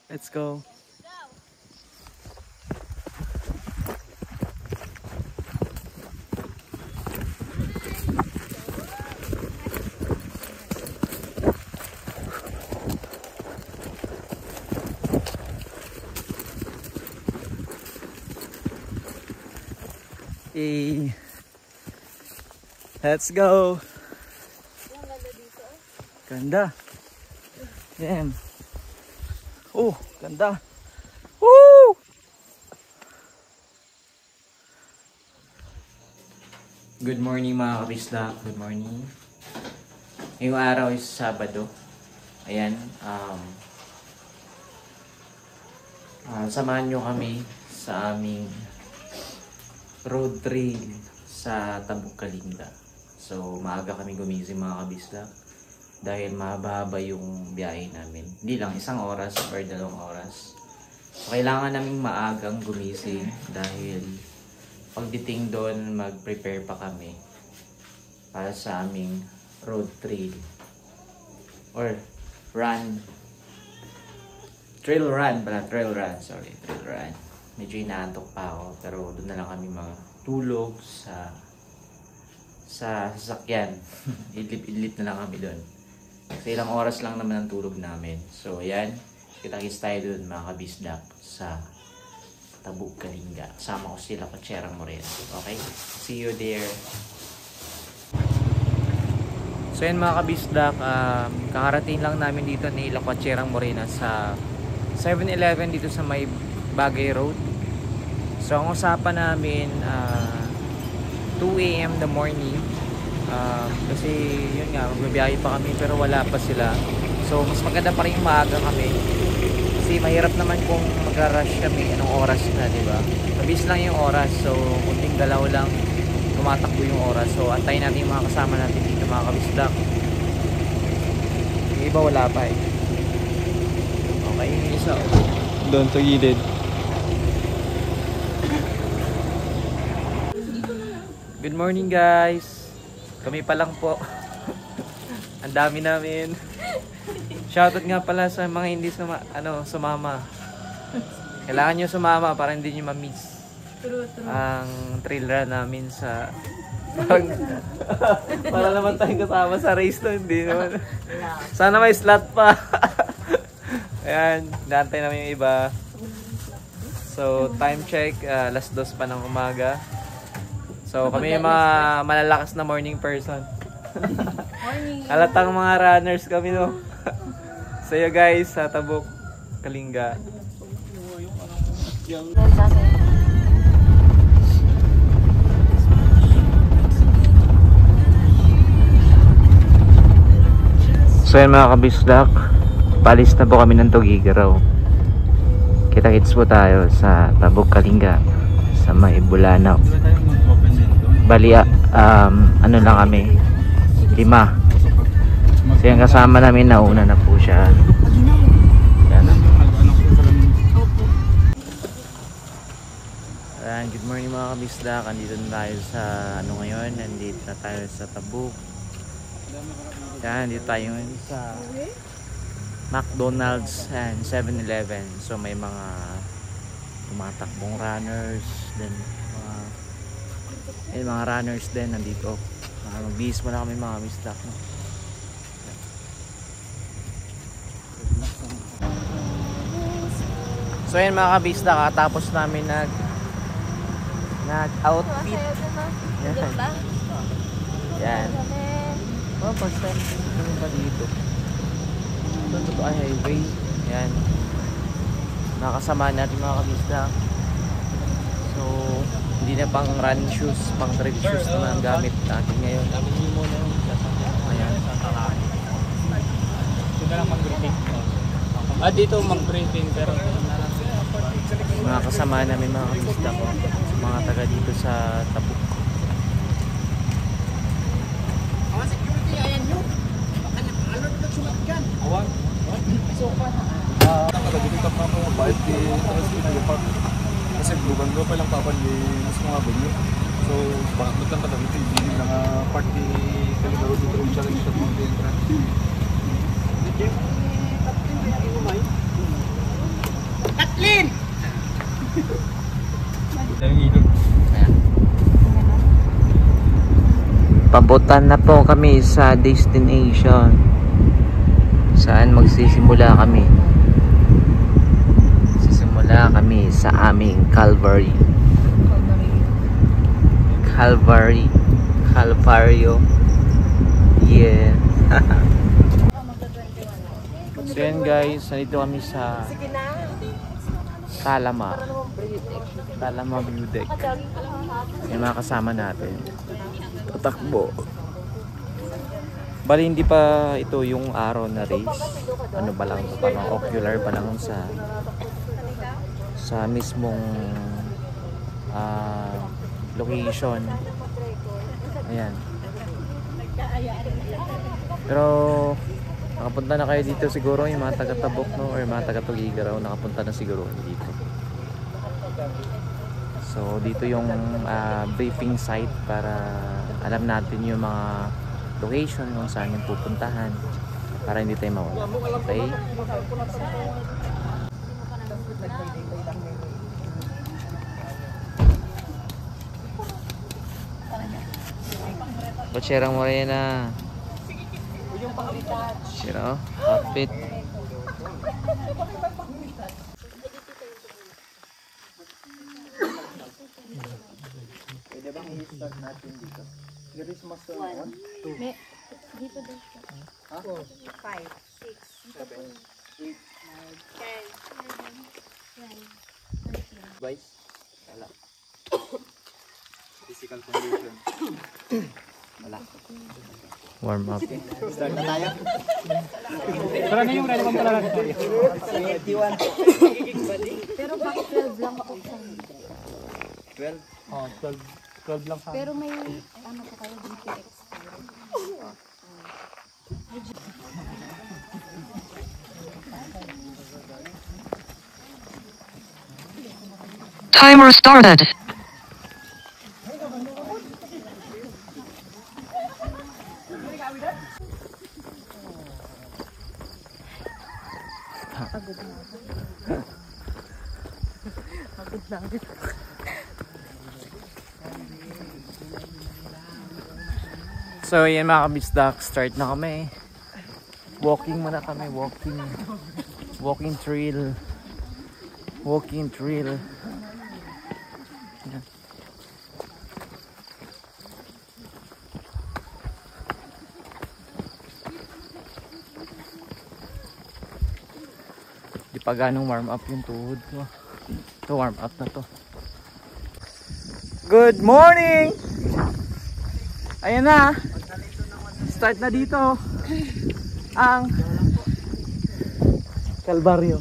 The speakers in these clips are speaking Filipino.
Let's go. Hey. Let's go. Ang ganda dito. Ganda. Yan. Oh, ganda. Woo! Good morning mga kabisdak. Good morning. Ngayong araw is Sabado. Ayan. Samahan nyo kami sa aming road trail sa Tabuk Kalinga. So, maaga kami gumising mga kabisdak dahil mahaba yung biyahe namin. Hindi lang, 1 oras or 2 oras. So, kailangan naming maagang gumising dahil pagdating doon, mag-prepare pa kami para sa aming road trail or run. Trail run pala, trail run. Medyo inaantok pa ako, pero doon na lang kami matulog sa sasakyan. Idlip-idlip na lang kami doon. Kasi ilang oras lang naman ang tulog namin. So, ayan. Kita-kits tayo doon mga kabisdak sa Tabuk Kalinga. Kasama ko sila Kucherang Moreno. Okay? See you there. So, ayan mga kabisdak. Kakarating lang namin dito ni Kucherang Moreno sa 7-Eleven dito sa may Bagay Road. So, ang usapan namin 2 AM in the morning. Kasi yun nga, magbabiyahe pa kami pero wala pa sila. So, mas maganda pa rin maaga kami. Kasi mahirap naman kung mag-rush kami anong oras na, di ba? Mabilis lang yung oras. So, kunting galaw lang, tumatakbo yung oras. So, antayin natin yung mga kasama natin dito, mga kabisdak. Yung iba wala pa eh. Okay, yung isa. Doon sa gilid. Good morning guys. Kami pa lang po. Ang dami namin. Shoutout nga pala sa mga hindi sumama. Kailangan nyo sumama para hindi nyo ma-miss ang trail run namin sa para naman tayong kasama sa race to. Hindi naman. Sana may slot pa. Ayan, naantay namin yung iba. So time check, alas 2 pa ng umaga. So kami yung mga malalakas na morning person. Morning. Halatang mga runners kami, no. So you guys, sa Tabuk Kalinga. So yan mga kabisdak, palis na po kami ng Tugigaraw. Kita-kits po tayo sa Tabuk Kalinga sa may Bulanao. Bali, ano lang kami, 5. So yung kasama namin, nauna na po siya. Yan. Ayan, good morning mga kabisdak. Andito na tayo sa ngayon. Nandito na tayo sa Tabuk. Yan, dito tayo ngayon sa McDonald's and 7-Eleven. So may mga tumatakbong runners, then mga runners din nandito. Magbihis mo na kami mga kabisdak, no? So yun mga kabisdak, katapos namin nag-outfit. Yan. Oh, first time kami pa dito. Ito ay highway. Yan. Nakasama natin mga kabisdak. So, hindi na pang run shoes, pang trail shoes naman ang gamit natin ngayon. Ayan. Dito lang mag-briefing. Dito mag-briefing pero Mga kasama namin mga kabisdak ko. Mga taga dito sa Tabuk. Awan. Nakagitap na mo bait di terus lupa kasi bukan ko pa lang papan di mas mga banyo. So bakit lang kada dito hindi na nga part di Kaligaro dito rin challenge sa mga entrance. Papunta na po kami sa destination. Saan magsisimula kami? Sisimula kami sa aming Calvary. Calvario. Yeah. So yan guys, nandito kami sa Talama View Deck. Yung mga kasama natin tatakbo. Bali hindi pa ito yung araw na race. Ano pa lang ito, parang ocular pa lang sa mismong location. Ayan. Pero nakapunta na kayo dito siguro yung mga taga-Tabok, no, or mga taga-Tugigaraw, nakapunta na siguro dito. So dito yung briefing site para alam natin yung mga location kung saan yung pupuntahan para hindi tayo mawala. Okay? Butcherang Morena. Sino? Outfit. Pwede bang i-start natin dito? Christmas on? Dito daw siya. 5, 6, 7, 8, 9, 10, 11, 12. Guys, wala. Physical condition. Wala. Warm up. Start na tayo. Pero na yung relevant talaga dito. Pero bakit 12 lang ako sa 12? Oh, 12 lang sa Pero may ano pa kayo dito extra. Timer started. So yan mga kabisdak, start na kami. Walking muna kami, walking trail. Yan. Di pa ganong warm up yung tuhod ko. Ito warm up na to. Good morning! Ayan na! Start na dito ang Calvario.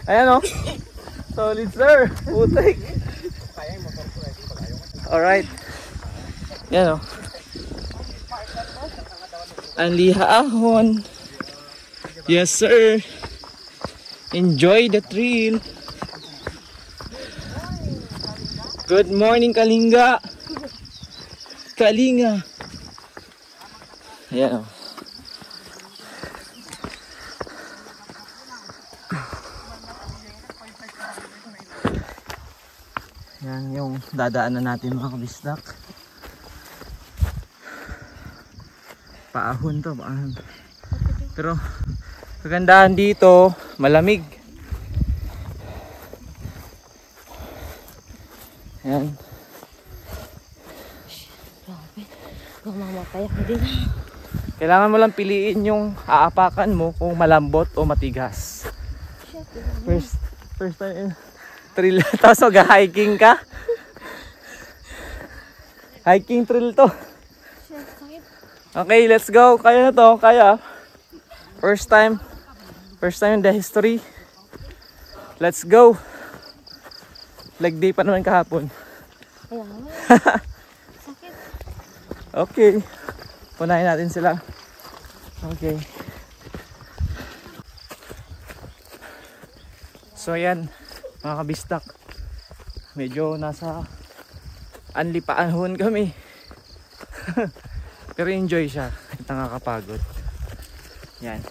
Ayan o. Solid sir. Putik. Alright. Ayan o. Ang lihaahon. Yes sir. Enjoy the trail. Good morning Kalinga. Kalinga. Ayan o. Yan yung dadaanan natin mga kabisdak. Paahon to, paahon. Pero kagandahan dito, malamig. Yan. Mamamatay ako din. Kailangan mo lang piliin yung aapakan mo kung malambot o matigas. First time trail. Tapos mag-hiking ka. Hiking trail to. Okay, let's go. Kaya na to. Kaya. First time in the history. Let's go. Leg day pa naman kahapon. Sakit. Okay. Punahin natin sila. Okay. So yan, mga kabistak. Medyo nasa anlipaanhon kami. Pero enjoy siya. Nakakapagod. Yan.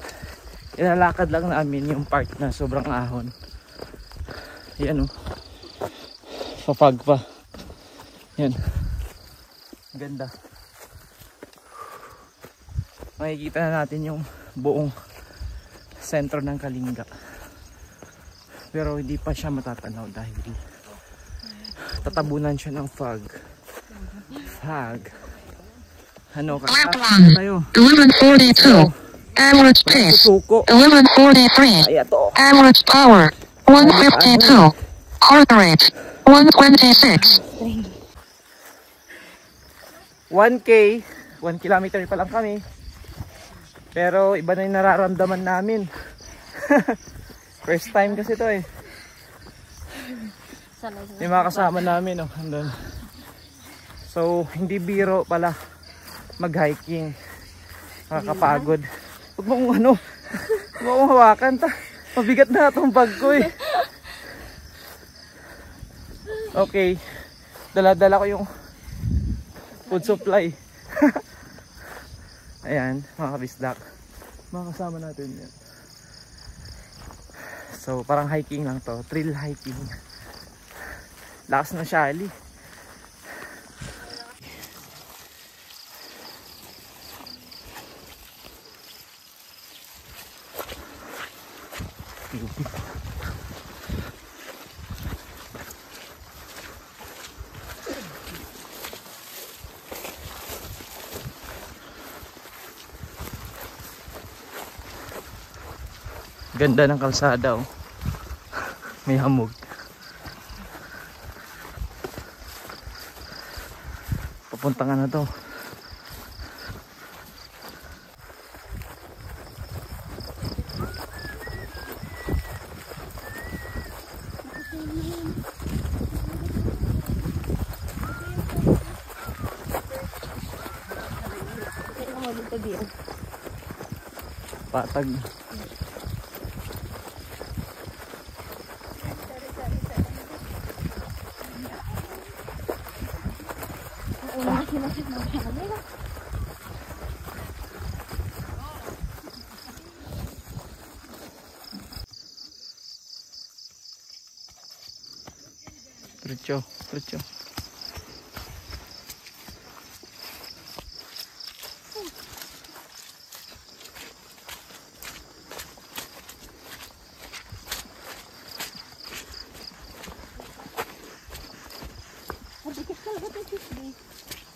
Ilalakad lang namin yung part na sobrang ahon. Yan o. Papag pa. Yan. Ganda. Makikita na natin yung buong sentro ng Kalinga. Pero hindi pa siya matatanaw dahil tatabunan siya ng fog. Ano, kakasya tayo. 1142. Average pace. Suko. 1143. Ay, ito. Average power. 152. Heart rate. 126. 1K. 1 kilometer pa lang kami. Pero iba na yung nararamdaman namin. First time kasi to eh. Yung mga kasama namin, oh, andun. So, hindi biro pala mag-hiking. Nakakapagod. Huwag mo kong ano, huwag mo kong hawakan. Mabigat na itong bag ko eh. Okay. Dala-dala ko yung food supply. Ayan, mga kabisdak. Mga kasama natin yan. So, parang hiking lang to. Trail hiking. Lakas na Shali. Ganda ng kalsada, oh. May hamog. Papunta nga na to. Patag. Diretso, diretso.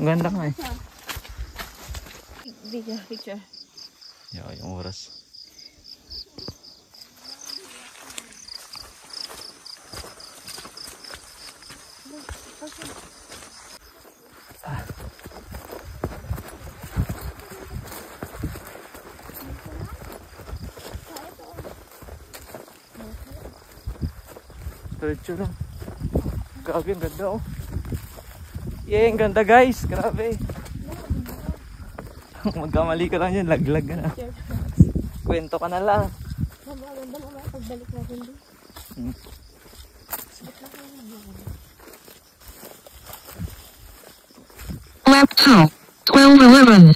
Ang ganda nga eh. Video, picture. Yeah, yung oras. Diretso lang. Grabe, ang ganda oh. Yeah, ang ganda guys. Grabe. Magkamali ka lang yan, laglag ka na. Kwento ka na lang. Maganda naman pagbalik natin din. Lap 2. 1211.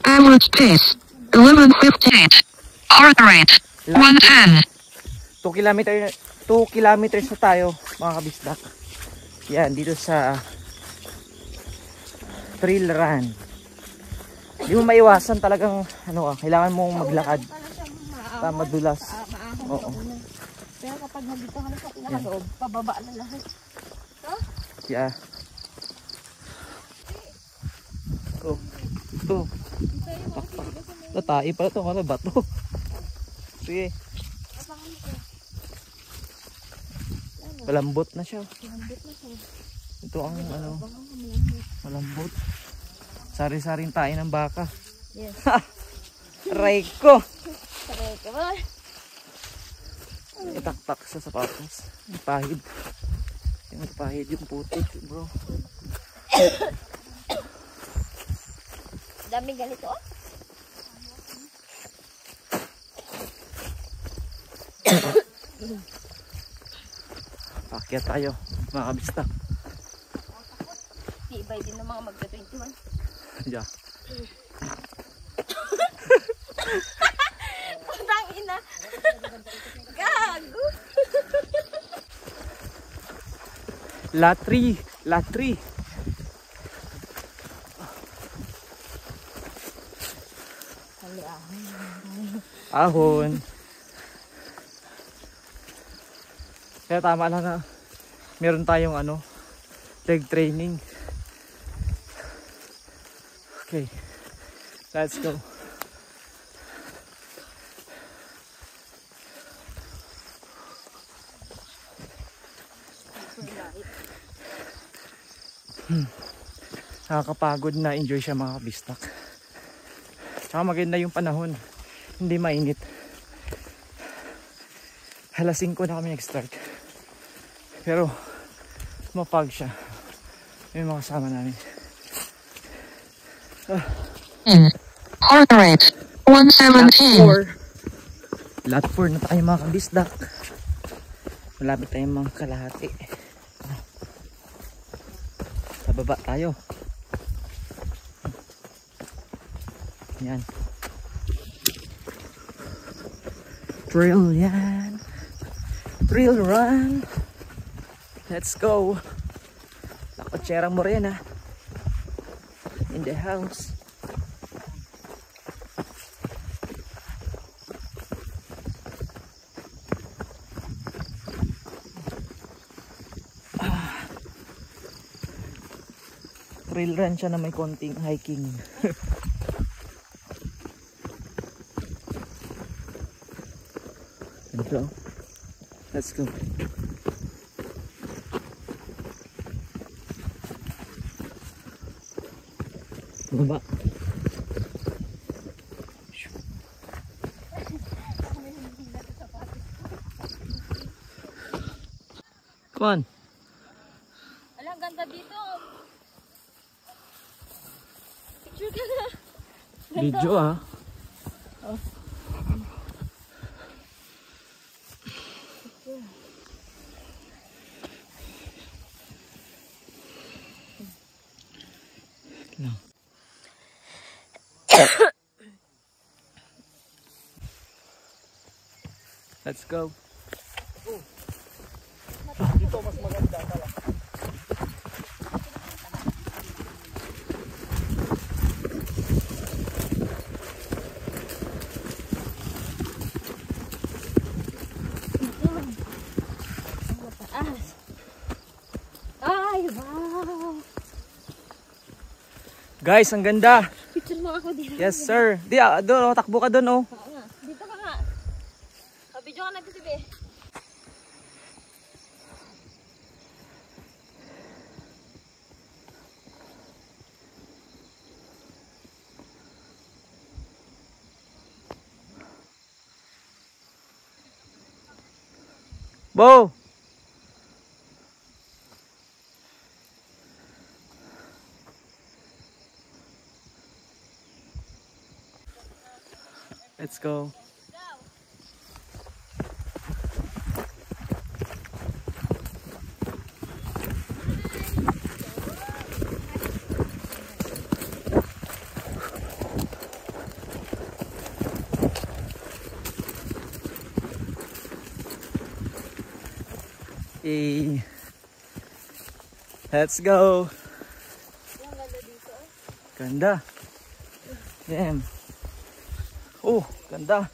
Average pace. 1158. Heart rate. 110. 2 kilometers na tayo mga kabisdak. Yan, dito sa trail run. Hindi mo maiwasan talagang ano, kailangan mong maglakad para madulas. Oo. Pero kapag nandito ka na sa pinakaloob, pababa na lahat. Yeah. Oh. Ito. Tatai pala ito. Ano ba ito? Sige. Malambot na siya. Ito ang ano, malambot. Sari-saring tayo ng baka. Yes. Aray ko! Saray ka ba? Itaktak sa sapatos. Yung pahid. Yung pahid yung putik, bro. Daming ganito oh. Pakyat tayo, mga kabista. Tibay din ng mga magka-21. Yeah. Putang ina. Gago. Latri. Latri. Ahon. Kaya tama lang na meron tayong leg training. Okay. Let's go. Nakakapagod na enjoy siya mga kabistak. Tsaka maganda yung panahon. Hindi mainit. Alas 5 na kami nag-start. Pero mapag siya. May mga kasama namin. Heart rate 117. Lot 4 na tayo mga kabisdak. Malapit tayong mga kalahati. Sa baba tayo. Yan. Trail yan. Trail run. Let's go. La Cochera Morena. In the house. Trail run siya na may konting hiking. Let's go. Baba. Come on. Alang ganda dito. Picture ka na. Video ah. No. Let's go. Dito mas maganda pala. Ay, wow. Guys, ang ganda. Picture mo ako dito. Yes, sir. Di, doon, takbo ka doon, oh. Oo nga. Dito ka nga. Video ka natin si Be. Bo! Let's go. Hey. Let's go. Ganda. Damn. Oh, ganda.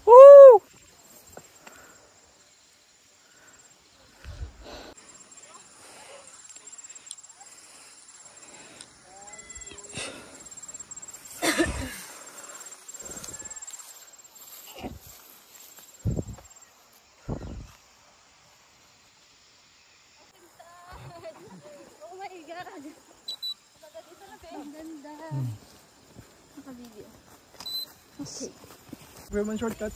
Woo! Oh my God. Dito na Be. Ang ganda. Naka-video. Okay. Vermont shortcut.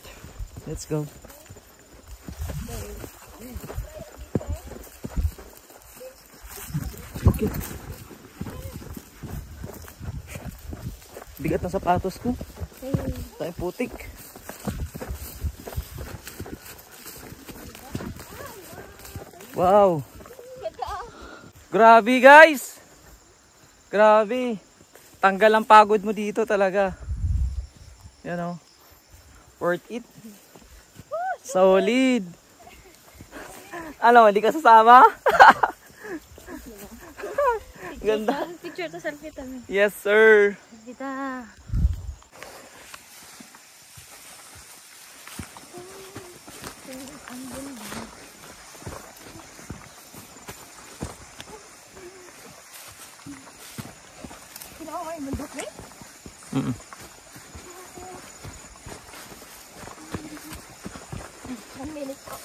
Let's go. Okay. Bigat ng sapatos ko. Tayo putik. Wow. Grabe guys. Grabe. Tanggal ang pagod mo dito talaga. Yan o. Worth it. Solid. Ano, hindi ka sasama? Ganda. Picture to selfie tayo. Yes, sir. Kita. Ang ganda. Kinuha ko yung bundok rin? Mm. One minute po.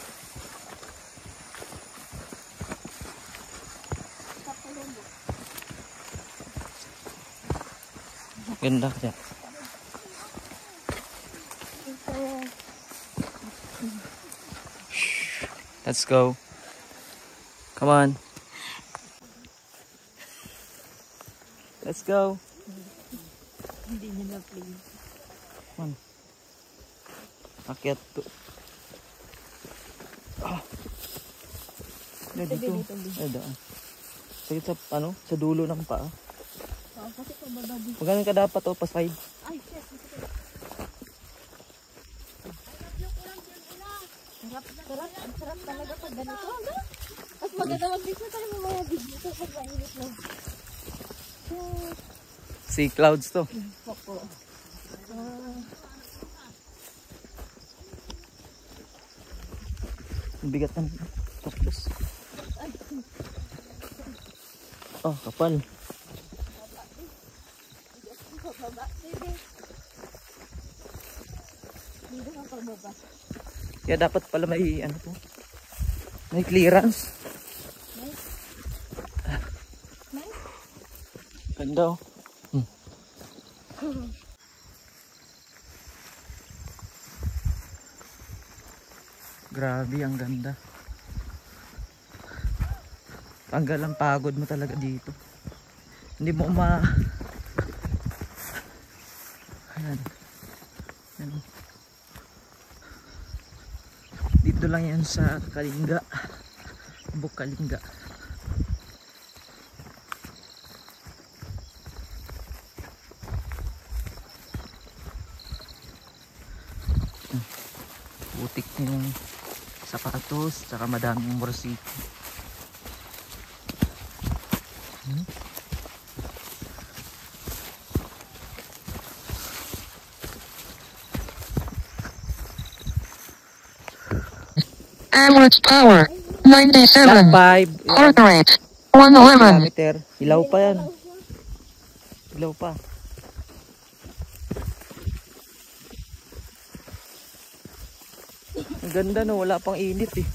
Ganda kaya. Let's go. Come on. Let's go. Hindi niya na-play. Come on. Akyat to. Ah. Dito. Ay, daan. Sakit sa, ano, sa dulo ng paa. Kasi pababa dito. Magkano ka dapat o pa side? Ay, shit. Sarap. Ang sarap talaga pag ganito. Mas maganda mag-business tayo mamaya video ko pag mainit lang. Sea clouds to. Opo. Ang bigat ng cactus. Oh, kapal. Dito ang pababa. Kaya dapat pala may ano to. May clearance. Ganda oh. Grabe, ang ganda. Tanggal ang pagod mo talaga dito. Hindi mo Ayan. Ayan. Dito lang yan sa Kalinga. Bukalinga. Butik yung sapatos, tsaka madaming morsito. Average power, 97. 5 Heart rate, 111. kilometer. Ilaw pa yan. Ilaw pa. Ang ganda no, wala pang init eh.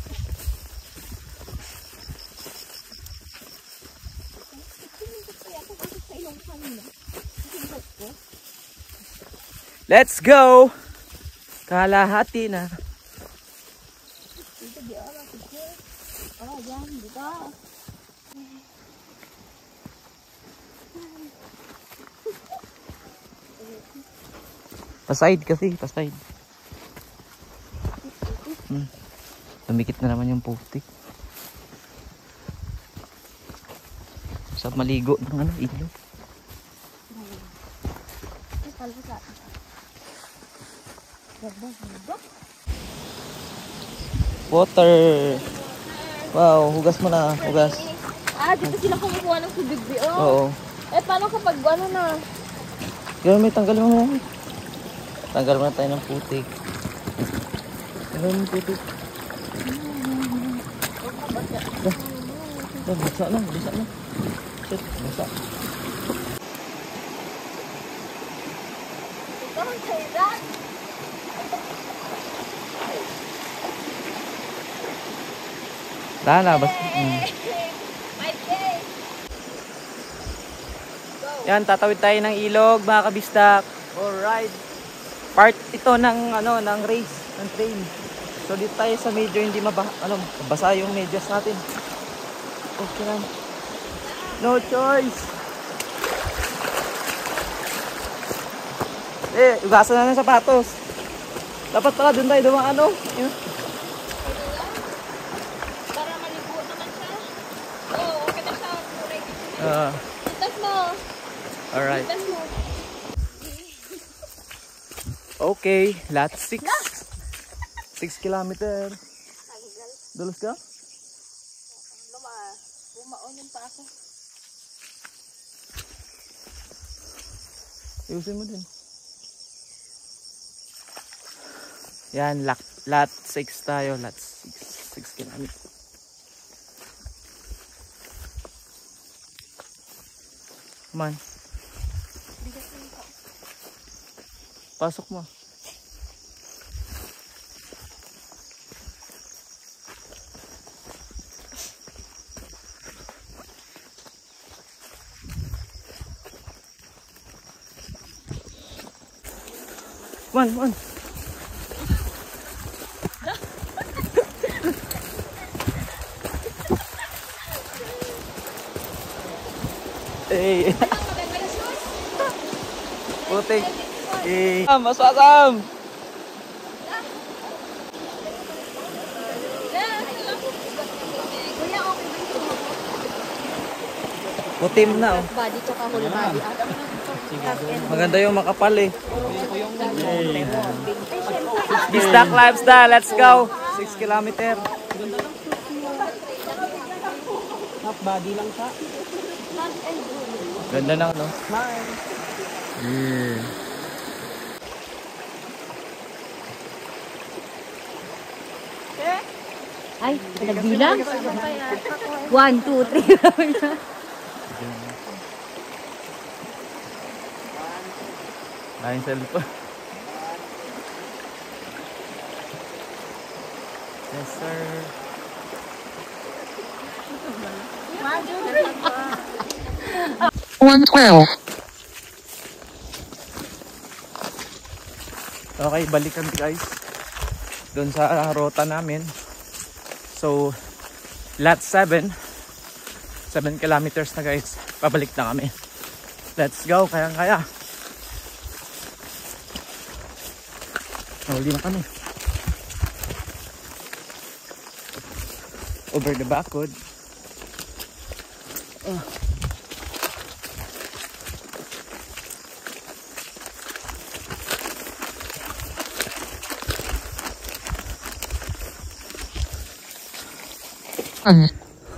Let's go! Kalahati na. Oh, yan. Dito. Paside kasi, paside. Tumikit na naman yung putik. Sa maligo ng ano, ilog. Water. Wow, hugas mo na, hugas. Ah, dito sila kumukuha ng tubig, oh. Oo. Eh, paano kapag ano na? Gawin mo, tanggal mo na. Tanggal mo na tayo ng putik. Tanggal mo ng putik. Basa na, basa na. Shit, basa. Ito ang kailan. Dahil na, basta. Yan, tatawid tayo ng ilog, mga kabisdak. Alright. Part ito ng ano, ng race, ng train. So dito tayo sa medyo hindi basa yung medyas natin. Okay lang. No choice. Ugasan na ng sapatos. Dapat pala doon tayo dumaan ano. Para maligo naman siya. Oo, okay na siya. Itas mo. Alright. Itas mo. Okay, lot 6. 6 kilometer. Dulos ka? Bumaonin pa ako. Ayusin mo din. Yan, lock Lot 6 tayo. Lot 6. 6 kilometers. Come on. Pasok mo. Come on, come on. Hey. Putik. Hey. Masasam. Putim na oh. Body tsaka whole body. Maganda yung makapal eh. Bisdak Lifestyle, let's go. 6 kilometer. Half body lang siya. Ganda na no? Yeah. Ay, nagbilang? 1, 2, 3. Ayun cellphone. Yes sir. 112. Okay, balikan guys. Doon sa rota namin. So, lot 7. 7 kilometers na guys. Pabalik na kami. Let's go, kaya-kaya. Huli na kami. Over the backwood.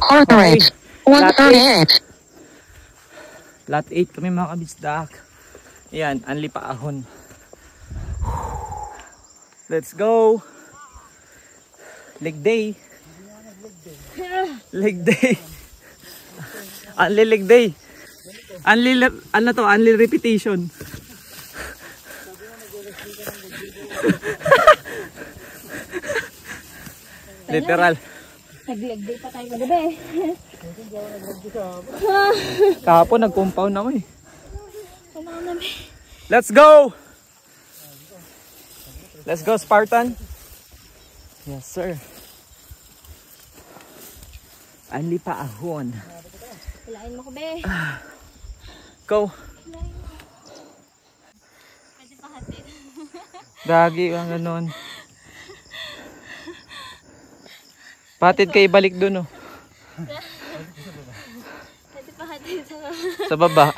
Heart rate 138. Lot 8 kami mga kabisdak. Yan, Anli Paahon. Let's go. Leg day. Leg day. Anli leg day. Ano to? Anli repetition. Literal. Nag-leg day pa tayo magabi. Kahapon nag-compound ako eh. Kailangan namin. Let's go! Let's go Spartan. Yes sir. Anli Paahon. Kailangan mo ko be. Go. Pwede pa hatid. Gagi ang ganon. Patid kayo balik dun oh. Pwede pa hatid Sa baba.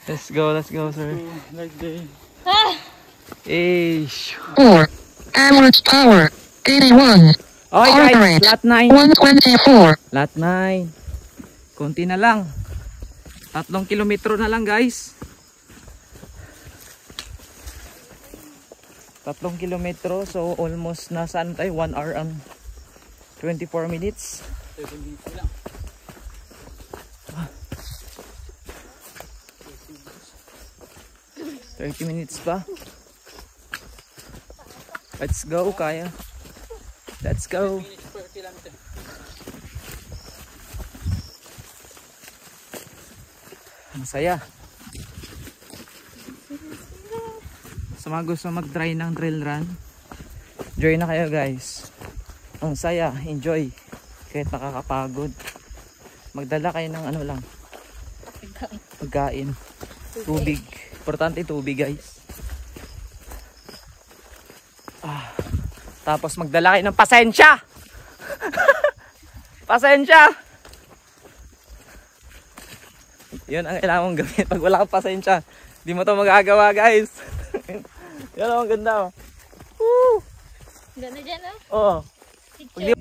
Let's go sir. Like day. Eh. 4. Average power 81. Okay Heart guys, rate lot 9. 124. Lot 9. Konti na lang. 3 kilometro na lang guys. 3 kilometro. So almost nasaan tayo? 1 hour and 24 minutes. 30 minutes pa. Let's go, kaya. Let's go. Masaya. Sa mga gusto mag-try ng trail run, join na kayo guys. Ang saya, enjoy. Kahit nakakapagod. Magdala kayo ng ano lang. Pagkain. Tubig. Importante tubig guys. Tapos magdala kayo ng pasensya. Pasensya. Yun ang kailangan mong gawin. Pag wala kang pasensya, di mo to magagawa guys. Yan ang ganda oh. Woo! Ganda dyan ah. Oo. Picture.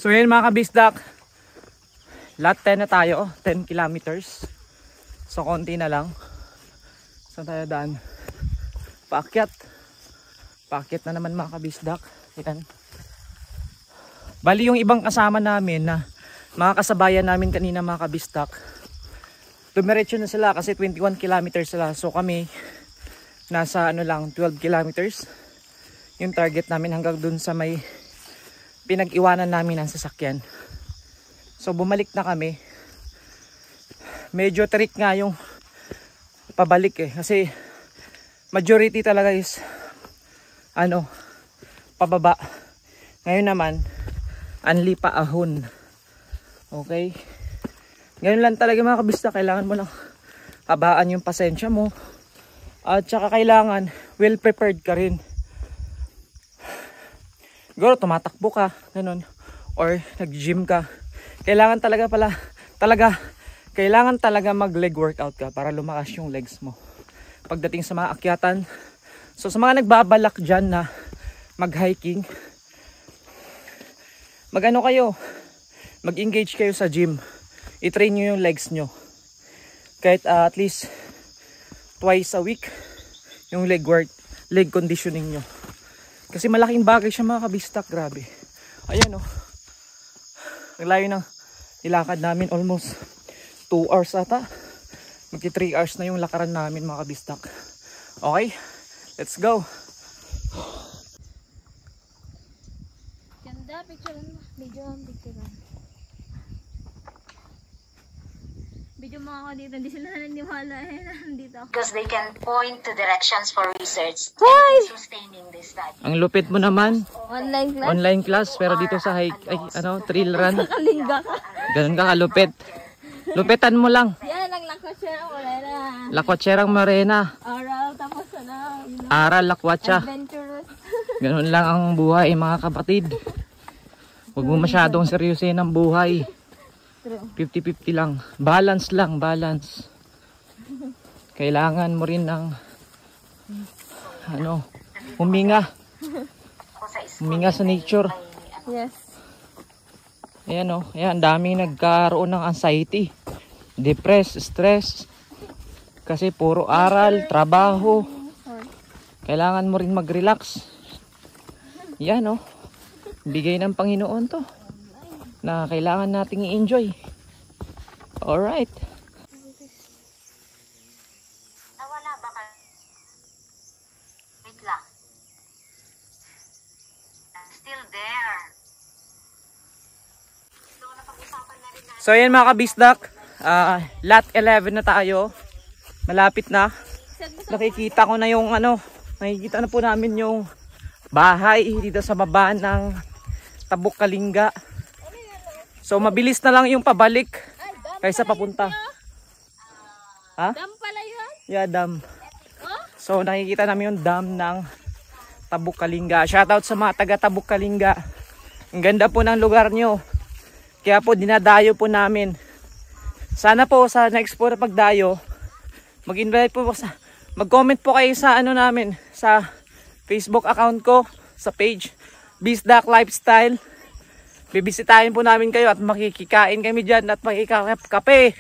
So yun mga kabisdak, lot 10 na tayo, 10 kilometers. So konti na lang. Saan tayo daan? Paakyat. Paakyat na naman mga kabisdak. Yan. Bali yung ibang kasama namin na mga kasabayan namin kanina mga kabisdak, dumiretso na sila kasi 21 kilometers sila. So kami nasa ano lang 12 kilometers yung target namin hanggang dun sa may pinag-iwanan namin ang sasakyan. So bumalik na kami. Medyo trick nga yung pabalik kasi majority talaga is ano, pababa. Ngayon naman anli pa ahon. Okay, ngayon lang talaga mga kabisdak, kailangan mo lang habaan yung pasensya mo at saka kailangan well prepared ka rin. Siguro tumatakbo ka ganun or nag-gym ka, kailangan talaga mag leg workout ka para lumakas yung legs mo pagdating sa mga akyatan. So sa mga nagbabalak dyan na mag-hiking, mag-engage kayo sa gym. I-train nyo yung legs nyo. Kahit at least twice a week yung leg conditioning nyo. Kasi malaking bagay siya mga kabistak, grabe. Ayan oh. Ang layo ng nilakad namin, almost 2 hours ata. Magti 3 hours na yung lakaran namin mga kabistak. Okay, let's go. Ganda, picture mo. Video ang picture mo. Video mo ako dito. Hindi sila naniniwala nandito ako. Because they can point to directions for research sustaining this study. Ang lupit mo naman. Online class? Online class pero dito sa trail run. Kalinga ka. Ganun ka kalupit. Lupitan mo lang. Yan, ang lakwatsa. Wala na. Lakwatserang Morena. Oral, tapos Aral, lakwatsa. adventurous. Ganun lang ang buhay mga kapatid. Huwag mo masyadong seryosin ang buhay. 50-50 lang. Balance lang, balance. Kailangan mo rin ng huminga. Huminga sa nature. Yes. Ayan o, ayan, daming nagkaroon ng anxiety, depressed, stress. Kasi puro aral, trabaho. Kailangan mo rin mag-relax. Yan o, bigay ng Panginoon to na kailangan nating i-enjoy. Alright. Nawala ba ka? Wait lang. I'm still there. So, napag-usapan na rin na. So yan mga kabisdak, lot 11 na tayo. Malapit na. Nakikita ko na yung nakikita na po namin yung bahay dito sa baba ng Tabuk Kalinga. So mabilis na lang yung pabalik kaysa papunta. Ha? Dam pala yun? Yeah, dam. So nakikita namin yung dam ng Tabuk Kalinga. Shoutout sa mga taga Tabuk Kalinga. Ang ganda po ng lugar nyo. Kaya po dinadayo po namin. Sana po sa next po na pagdayo, mag-invite po mag-comment po kayo sa namin, sa Facebook account ko, sa page Bisdak Lifestyle. Bibisitahin po namin kayo at makikikain kami dyan at makikakape.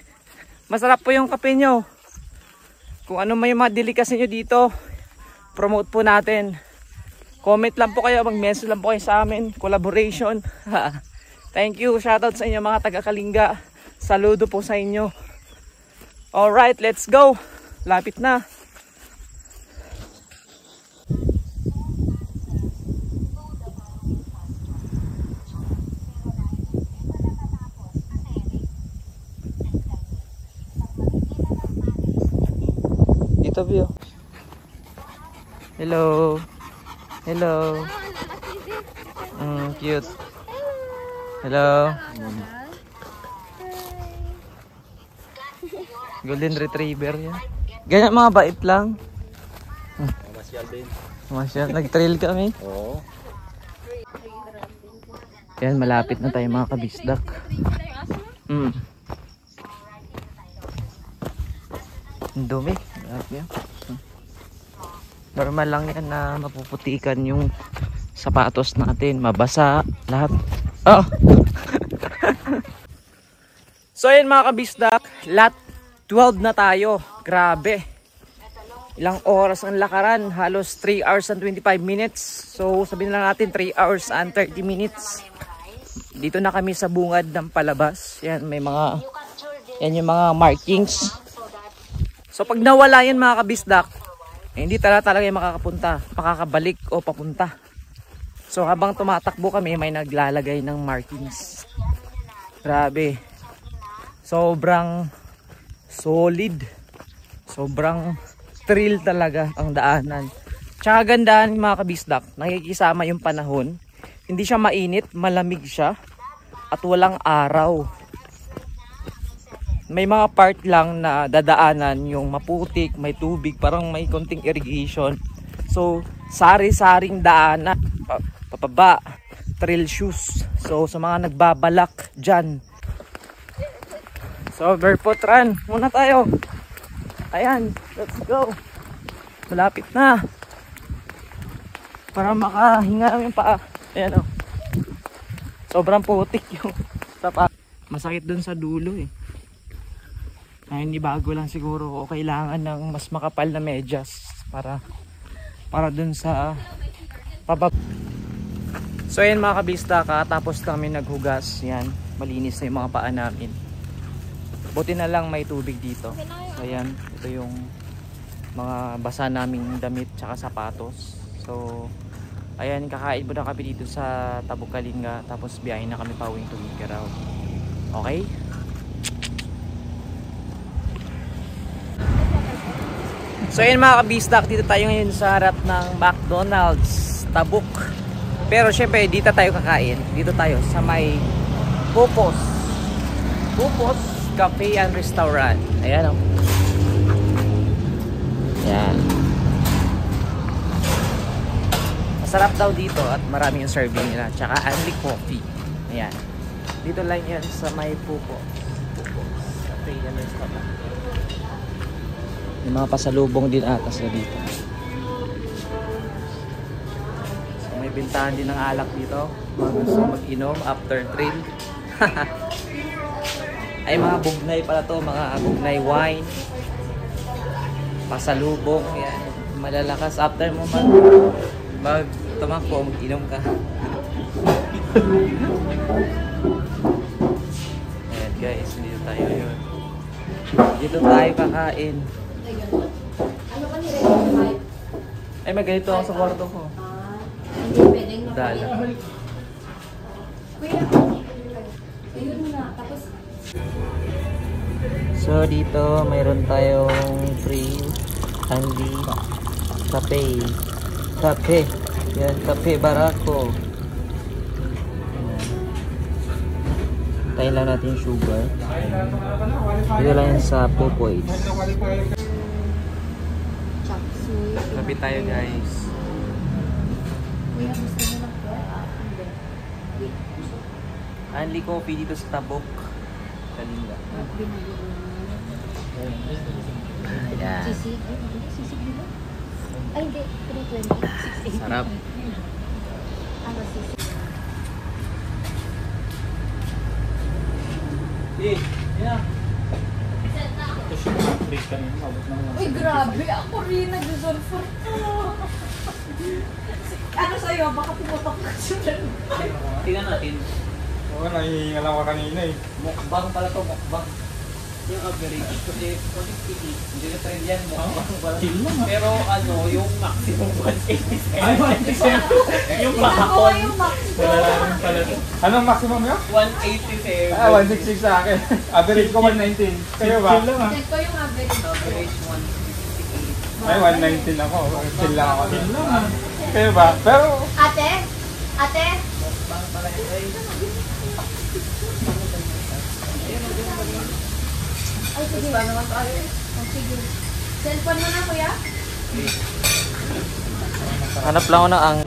Masarap po yung kape nyo. Kung ano may mga delicacy nyo dito, promote po natin. Comment lang po kayo, mag-message lang po kayo sa amin. Collaboration. Thank you. Shoutout sa inyo mga taga-Kalinga. Saludo po sa inyo. Alright, let's go. Lapit na. Dito view. Hello. Hello. Cute. Hello. Golden Retriever yan. Ganyan mga bait lang. Masyal din. Masyal. Nag-trail kami. Oo. Yan, malapit na tayo mga kabisdak. Ang dumi. Normal lang yan na mapuputikan yung sapatos natin. Mabasa. Lahat. Oh! So ayun mga kabisdak, lot 12 na tayo. Grabe. Ilang oras ang lakaran, halos 3 hours and 25 minutes. So sabihin lang natin 3 hours and 30 minutes. Dito na kami sa bungad ng palabas. Yan, may mga, yan yung mga markings. So pag nawala yan mga kabisdak, hindi talaga yung makakabalik o papunta. So habang tumatakbo kami, may naglalagay ng markings. Grabe. Sobrang solid. Sobrang thrill talaga ang daanan. Tsaka gandahan mga kabisdak, nakikisama yung panahon. Hindi siya mainit, malamig siya. At walang araw. May mga part lang na dadaanan yung maputik, may tubig, parang may konting irrigation. So, sari-saring daanan. Papaba, trail shoes. So, sa mga nagbabalak dyan. So, barefoot run. Muna tayo. Ayan, let's go. Malapit na. Para makahinga yung paa. Ayan o. Sobrang putik yung tapa. Masakit dun sa dulo eh. Ay, hindi bago lang siguro o kailangan ng mas makapal na medyas para dun sa pabab. So ayan mga kabista, katapos kami naghugas. Yan, malinis na yung mga paa namin. Buti na lang may tubig dito. So ayan, ito yung mga basa naming damit tsaka sapatos. So ayan, kakain muna kami dito sa Tabuk Kalinga. Tapos biyahin na kami pauwing Tugigaraw. Okay? So ayan mga kabisdak, dito tayo ngayon sa harap ng McDonald's Tabuk. Pero syempre dito tayo kakain. Dito tayo sa may Pupos Cafe and Restaurant. Ayan o. Ayan. Masarap daw dito at marami yung serving nila. Tsaka only coffee. Ayan. Dito lang yan sa may Pupos Cafe and Restaurant. May mga pasalubong din ata sa dito. So may bintahan din ng alak dito. Mga gusto mag-inom after trail. Ay mga bugnay pala to, mga bugnay wine. Pasalubong, yan. Malalakas after mo tumakbo, inom ka. Ayan guys, dito tayo yun. Dito tayo kakain. Ay maganito ako sa kwarto ko. Hindi pwedeng Dala. Ayun na, tapos So dito mayroon tayong free candy cafe. Yan, Cafe Barako. Tayo lang natin yung sugar. Dito lang yan sa Popoy's. chapsuy. Lapit tayo guys. Kuya, gusto mo ng hindi. Only coffee dito sa Tabuk Kalinga. Ayan. Sisig. Sisig dito? Ay, hindi. 320. 680. Sarap. Ano, sisig? Uy, grabe. Ako rin nag-resolve. Ano sa'yo? Baka pumutok ka siya. Tingnan natin. Oo, nahihinga lang ako kanina eh. Mukbang pala to, mukbang. Yung average kasi hindi na trend yan, mukbang pala. Pero ano, yung maximum 187. Ay, 187. Yung kahapon. Yung maximum. Wala lang pala. Anong maximum yun? 187. 166 sa akin. Average ko 119. Kayo ba? Check ko yung average. Average 168. Ay, 119 ako. Chill lang ako. Kayo ba? Pero, Ate? Mukbang pala yun. Ay, sige. Naman tayo. Oh, sige. Cellphone mo na, kuya? Hanap lang ako ng ang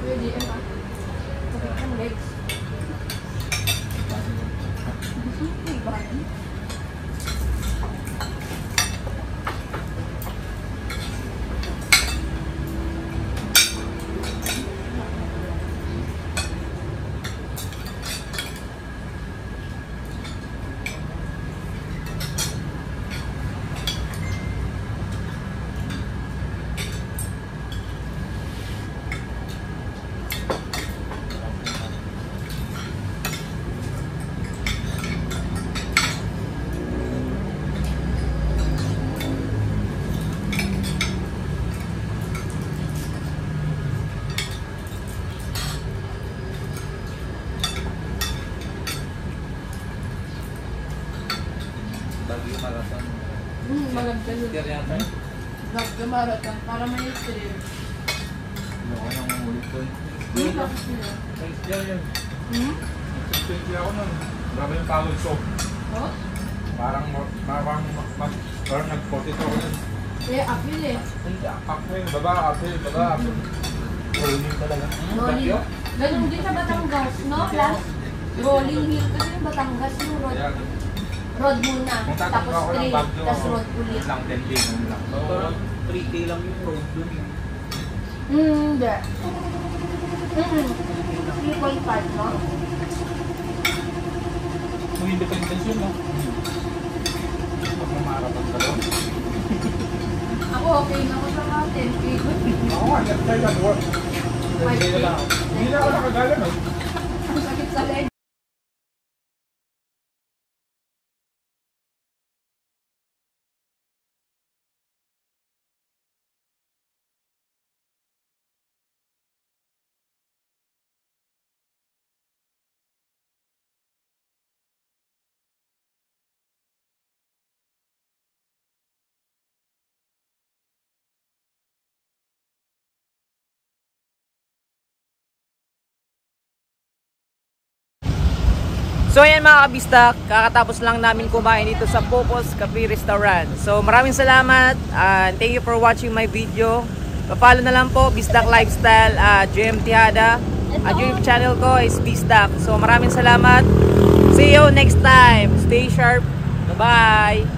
Pwede, ano? Sakit ang legs. Bagyo marathon. Maganda yun. Tier yata. Bagyo marathon. Para may thrill. Ano ko nang ulit doon. Tapos nila. Tier yun. Tier ako nun. Grabe yung pagod so. Oh? Parang nag-42 ako nun. Eh, apil eh. Hindi, apil. Baba, apil. Rolling talaga. Rolling. Ganun din sa Batangas, no? Last rolling hill kasi yung Batangas yung road. Road muna. Kung Tapos tatakbo ako ng straight. Baguio, Tapos road ulit. lang 10 day lang. Parang 3K lang yung road dun eh. Hindi. 3.5, no? Kung independence yun, no? Pag mamarapan ka doon. Ako okay na ako sa 10K. Ako nga, nag-try lang. 5K. Hindi na ako nakagalan eh. Ang sakit sa leg. So ayan mga kabistak, kakatapos lang namin kumain dito sa Popos Cafe Restaurant. So maraming salamat and thank you for watching my video. Papalo na lang po, Bisdak Lifestyle, JM Tihada. At yung channel ko is Bisdak. So maraming salamat. See you next time. Stay sharp. Bye-bye.